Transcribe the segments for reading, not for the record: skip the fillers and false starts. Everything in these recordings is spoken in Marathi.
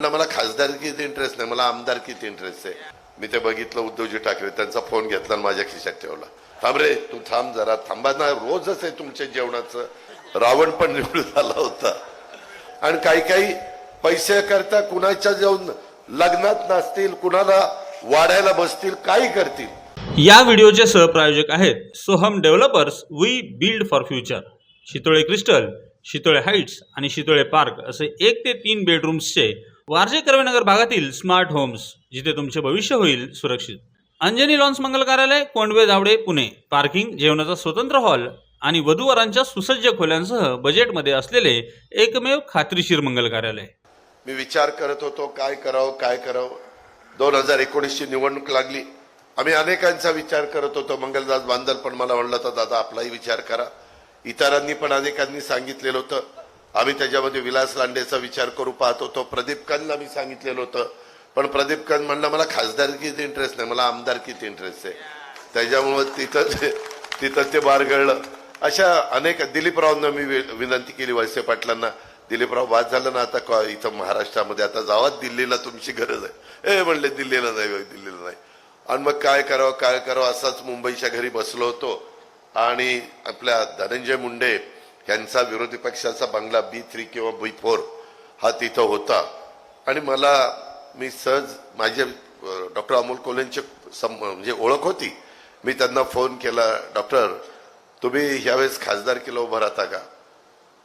मला खासदारकीत इंटरेस्ट नाही, मला आमदारकीत इंटरेस्ट आहे. मी ते बघितलं उद्धवजी ठाकरे त्यांचा फोन घेतला आणि माझ्या खिशात ठेवला. थांब रे तू थांब जरा, थांबा ना, रोजच आहे तुमच्या जेवणाचं. रावण पण निवडून आला होता आणि काही काही पैसे करता कुणाच्या जाऊन लग्नात नसतील, कुणाला वाढायला बसतील, काही करतील. या व्हिडिओचे सहप्रायोजक आहेत Soham developers, we build for future. Shitole crystal, Shitole heights आणि शितोळे पार्क असे 1 ते 3 बेडरूम्सचे वारजे कर्वेनगर भागातील स्मार्ट होम्स, जिथे तुमचे भविष्य होईल सुरक्षित. अंजनी लॉन्स मंगल कार्यालय, कोंडवे धावडे, पुणे. पार्किंग, जेवणाचा स्वतंत्र हॉल आणि वधूवरांच्या सुसज्ज खोल्यांसह बजेटमध्ये असलेले एकमेव खात्रीशीर मंगल कार्यालय. मी विचार करत होतो काय करावं. 2019ची निवडणूक लागली. आम्ही अनेकांचा विचार करत होतो. मंगलदास बांदल पण मला म्हणलं होतं दादा आपलाही विचार करा. इतरांनी पण अनेकांनी सांगितलेलं होतं. आम्ही त्याच्यामध्ये विलास लांडेचा विचार करू पाहत होतो. प्रदीप कांतला मी सांगितलेलं होतं, पण प्रदीप कांत म्हणला मला खासदारकीत इंटरेस्ट नाही, मला आमदारकीत इंटरेस्ट आहे. त्याच्यामुळे तिथं ते बारगळलं. अशा अनेक दिलीपरावांना मी विनंती केली, वळसे पाटलांना, दिलीपराव बाद झालं ना आता इथं महाराष्ट्रामध्ये, आता जावा दिल्लीला, तुमची गरज आहे. म्हणले दिल्लीला नाही. आणि मग काय करावं असाच मुंबईच्या घरी बसलो होतो आणि आपल्या धनंजय मुंडे यांचा विरोधी पक्षाचा बंगला B3 किंवा B4 हा तिथं होता. आणि मी सहज माझे डॉक्टर अमोल कोल्हेंची म्हणजे ओळख होती. मी त्यांना फोन केला, डॉक्टर तुम्ही यावेळेस खासदारकीला उभं राहता का?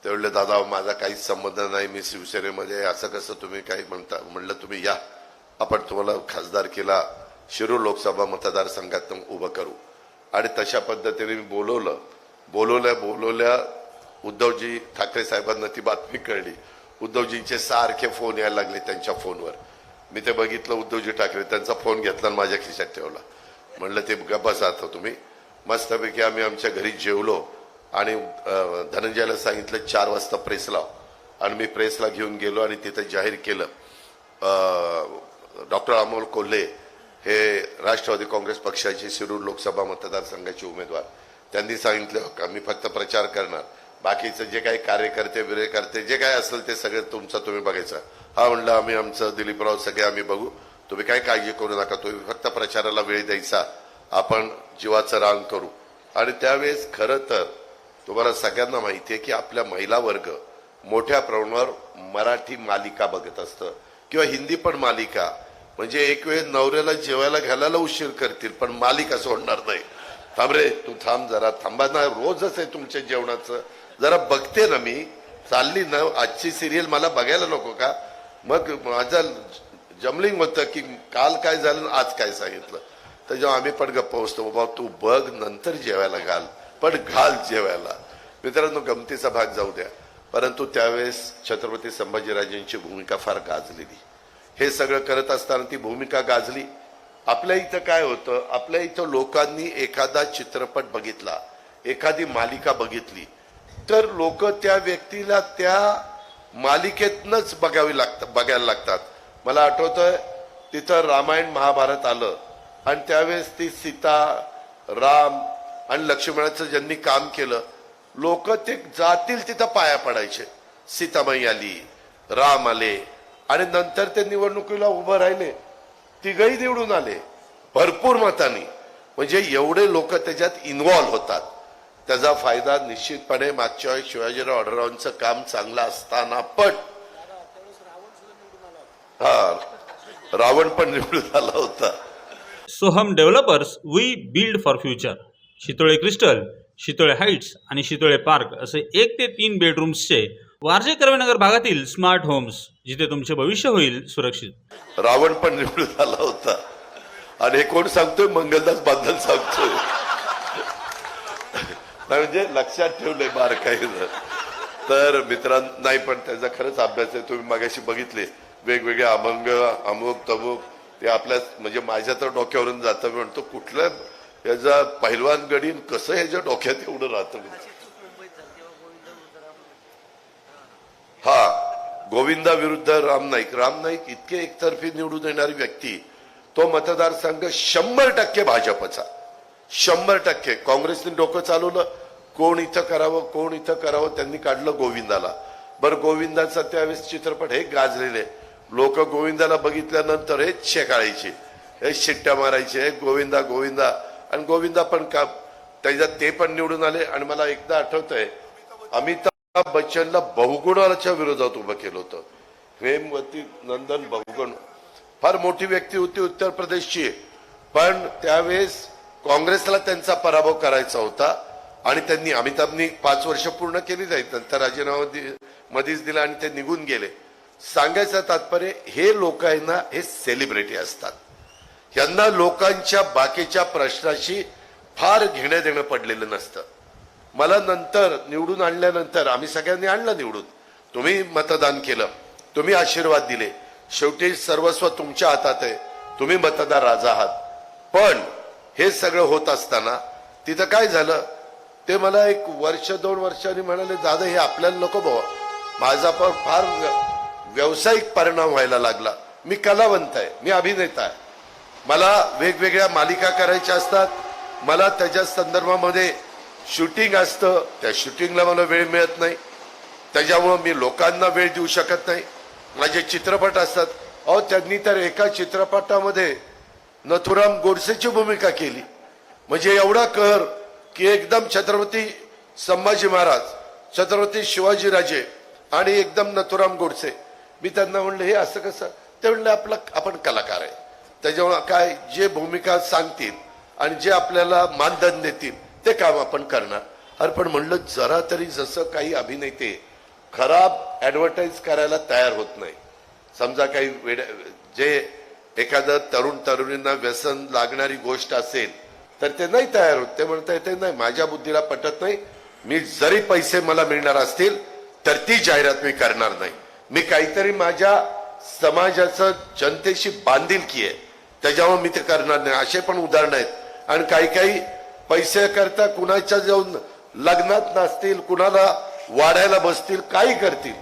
ते म्हणले दादा माझा काहीच संबंध नाही, मी शिवसेनेमध्ये, असं कसं तुम्ही काही म्हणता? म्हणलं तुम्ही या, आपण तुम्हाला खासदारकीला शिरूर लोकसभा मतदारसंघात उभं करू. आणि तशा पद्धतीने मी बोलवल्या उद्धवजी ठाकरे साहेबांना ती बातमी कळली. उद्धवजींचे सारखे फोन यायला लागले त्यांच्या फोनवर. मी ते बघितलं उद्धवजी ठाकरे त्यांचा फोन घेतला आणि माझ्या खिशात ठेवला. म्हणलं ते गप्पा आता तुम्ही. मस्तपैकी आम्ही आमच्या घरी जेवलो आणि धनंजयला सांगितलं 4 वाजता प्रेस लाव. आणि मी प्रेसला घेऊन गेलो आणि तिथं जाहीर केलं डॉक्टर अमोल कोल्हे हे राष्ट्रवादी काँग्रेस पक्षाचे शिरूर लोकसभा मतदारसंघाचे उमेदवार. त्यांनी सांगितलं का मी फक्त प्रचार करणार, बाकीचं जे काही कार्यकर्ते जे काय असेल ते सगळं तुम्ही बघायचं. हा म्हणलं आम्ही आमचं दिलीपराव सगळे आम्ही बघू, तुम्ही काय काळजी करू नका, तुम्ही फक्त प्रचाराला वेळ द्यायचा, आपण जीवाचं रान करू. आणि त्यावेळेस खरं तर तुम्हाला सगळ्यांना माहिती आहे की आपल्या महिला वर्ग मोठ्या प्रमाणावर मराठी मालिका बघत असतं किंवा हिंदी पण मालिका. म्हणजे एक वेळ नवऱ्याला जेवायला घालायला उशीर करतील पण मालिका सोडणार नाही. थांब रे तू थांब जरा, थांबा ना, रोजच आहे तुमच्या जेवणाचं. जरा बघते ना, मी चालली ना आजची सिरियल, मला बघायला नको का? मग माझं जमलिंग होतं की काल काय झालं आज काय सांगितलं. तर जेव्हा आम्ही पण गप्पा बसतो, बाबा तू बघ नंतर जेवायला घाल, पण घाल जेवायला. मित्रांनो गमतीचा भाग जाऊ द्या, परंतु त्यावेळेस छत्रपती संभाजीराजांची भूमिका फार गाजलेली. हे सगळं करत असताना ती भूमिका गाजली. आपल्या इथं काय होतं, आपल्या इथं लोकांनी एखादा चित्रपट बघितला, एखादी मालिका बघितली, तर लोक त्या व्यक्तीला त्या मालिकेतनच बघायला लागतात. मला आठवतंय तिथं रामायण महाभारत आलं आणि त्यावेळेस ती सीता, राम आणि लक्ष्मणाचं ज्यांनी काम केलं, लोक ते जातील तिथं पाया पडायचे. सीतामाई आली, राम आले आणि नंतर ते निवडणुकीला उभं राहिले, तिघही निवडून आले भरपूर मतांनी. म्हणजे एवढे लोक त्याच्यात इन्व्हॉल्व होतात. त्याचा फायदा निश्चितपणे मागच्या वेळी शिवाजीराव आढळरावांचं काम चांगलं असताना पण रावण पण निवडून आला होता. Soham developers, we build for future. Shitole crystal, Shitole heights आणि शितोळे पार्क असे 1 ते 3 बेडरूम्सचे वारजे कर्वेनगर भागातील स्मार्ट होम्स, जिथे तुमचे भविष्य होईल सुरक्षित. रावण पण निवडून आला होता. आणि हे कोण सांगतोय? मंगलदास बांधल सांगतोय. म्हणजे लक्षात ठेवलंय बारकाईनं. तर मित्रांनो नाही, पण त्याचा खरंच अभ्यास आहे. तुम्ही मागाशी बघितले वेगवेगळे अभंग, अमुक तमुक, ते आपल्या म्हणजे माझ्या तर डोक्यावरून जातं. मी म्हणतो कुठलं याचा पहिलवान गडीन कसं ह्याच्या डोक्यात एवढं राहतं. हा गोविंदा विरुद्ध राम नाईक इतके एकतर्फी निवडून येणारी व्यक्ती. तो मतदारसंघ 100% भाजपचा, 100%. काँग्रेसने डोकं चालवलं, कोण इथं करावं, त्यांनी काढलं गोविंदाला. बरं गोविंदाचा त्यावेळेस चित्रपट हे गाजलेले. लोक गोविंदाला बघितल्यानंतर हेच शेकाळायचे, हेच शिट्ट्या मारायचे, हे गोविंदा गोविंदा. आणि गोविंदा पण का त्याच्यात ते पण निवडून आले. आणि मला एकदा आठवतंय, अमिताभ बच्चनला बहुगुणाच्या विरोधात उभं केलं होतं. हेमवती नंदन बहुगुण फार मोठी व्यक्ती होती उत्तर प्रदेशची, पण त्यावेळेस काँग्रेसला त्यांचा पराभव करायचा होता. आणि त्यांनी अमिताभनी 5 वर्ष पूर्ण केली जाईल, नंतर राजीनामा मध्येच दिला आणि ते निघून गेले. सांगायचं तात्पर्य, हे लोक आहे ना, हे सेलिब्रिटी असतात. यांना लोकांच्या बाकीच्या प्रश्नाशी फार घेणं देणं पडलेलं नसतं. मला नंतर निवडून आणल्यानंतर, आम्ही सगळ्यांनी आणलं निवडून, तुम्ही मतदान केलं, तुम्ही आशीर्वाद दिले, शेवटी सर्वस्व तुमच्या हातात आहे, तुम्ही मतदार राजा आहात. पण हे सगळं होत असताना तिथं काय झालं, ते मला 1 वर्ष 2 वर्षांनी म्हणाले, दादा हे आपल्याला नको बाबा. माझा पण फार व्यावसायिक परिणाम व्हायला लागला. मी कलावंत आहे, मी अभिनेता आहे, मला वेगवेगळ्या मालिका करायच्या असतात, मला त्याच्या संदर्भामध्ये शूटिंग असतं, त्या शूटिंगला मला वेळ मिळत नाही, त्याच्यामुळं मी लोकांना वेळ देऊ शकत नाही. माझे चित्रपट असतात. अहो, त्यांनी तर एका चित्रपटामध्ये नथुराम गोडसेची भूमिका केली. म्हणजे एवढा कहर की एकदम छत्रपती संभाजी महाराज, छत्रपती शिवाजीराजे आणि एकदम नथुराम गोडसे. मी त्यांना म्हणलं, हे असं कसं? ते म्हणले, आपण कलाकार आहे, त्याच्यामुळे काय जे भूमिका सांगतील आणि जे आपल्याला मानधन देतील ते काम आपण करणार. अरे पण म्हणलं, जरा तरी जसं काही अभिनेते खराब ऍडव्हर्टाईज करायला तयार होत नाही. समजा काही जे एखादं तरुण तरुणींना व्यसन लागणारी गोष्ट असेल तर ते नाही तयार होत. ते म्हणता येते, नाही माझ्या बुद्धीला पटत नाही, मी जरी पैसे मला मिळणार असतील तर ती जाहिरात मी करणार नाही. मी काहीतरी माझ्या समाजाचं जनतेशी बांधिलकी आहे, त्याच्यामुळे मी ते करणार नाही. असे पण उदाहरण आहेत. आणि काही काही पैसे करता कुणाच्या जाऊन लग्नात नसतील, कुणाला वाढायला बसतील, काही करतील.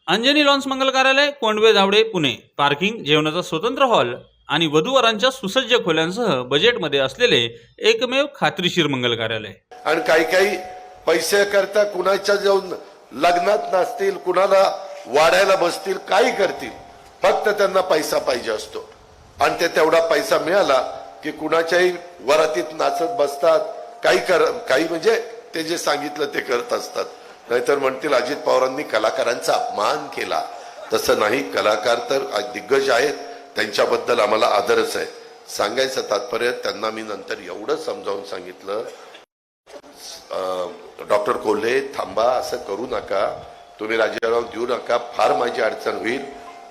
अंजनी लॉन्स मंगल कार्यालय, कोंडवे धावडे, पुणे. पार्किंग, जेवणाचा स्वतंत्र हॉल आणि वधूवरांच्या सुसज्ज खोल्यांसह बजेटमध्ये असलेले एकमेव खात्रीशीर मंगल कार्यालय. आणि काही काही पैसे करता कुणाच्या जाऊन लग्नात नसतील, कुणाला वाढायला बसतील, काही करतील, फक्त त्यांना पैसा पाहिजे असतो. आणि ते तेवढा पैसा मिळाला की कुणाच्याही वरातीत नाचत बसतात, काही म्हणजे ते जे सांगितलं ते करत असतात. नाहीतर म्हणतील अजित पवारांनी कलाकारांचा अपमान केला. तसं नाही, कलाकार तर दिग्गज आहेत, त्यांच्याबद्दल आम्हाला आदरच आहे. सांगायचं तात्पर्य, त्यांना मी नंतर एवढं समजावून सांगितलं, डॉक्टर कोल्हे थांबा, असं करू नका, तुम्ही राजीनामा देऊ नका, फार माझी अडचण होईल.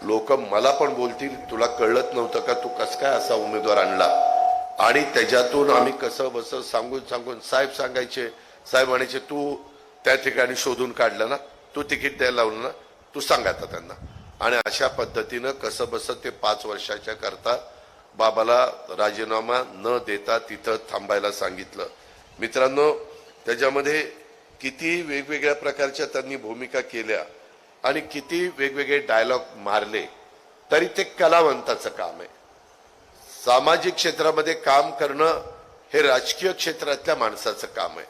लोक मला पण बोलतील, तुला कळत नव्हतं का, तू कसं काय असा उमेदवार आणला. आणि त्याच्यातून आम्ही कसं बसं सांगून साहेब सांगायचे, साहेब म्हणायचे, तू त्या ठिकाणी शोधून काढलं ना, तू तिकीट द्यायला लावलं ना, तू सांग आता त्यांना. आणि अशा पद्धतीनं कसं बसं ते 5 वर्षाच्या करता बाबाला राजीनामा न देता तिथं थांबायला सांगितलं. मित्रांनो, त्याच्यामध्ये किती वेगवेगळ्या प्रकारच्या त्यांनी भूमिका केल्या आणि किती वेगवेगळे डायलॉग मारले, तरी ते कलावंताचं काम आहे. सामाजिक क्षेत्रामध्ये काम करणं हे राजकीय क्षेत्रातल्या माणसाचं काम आहे.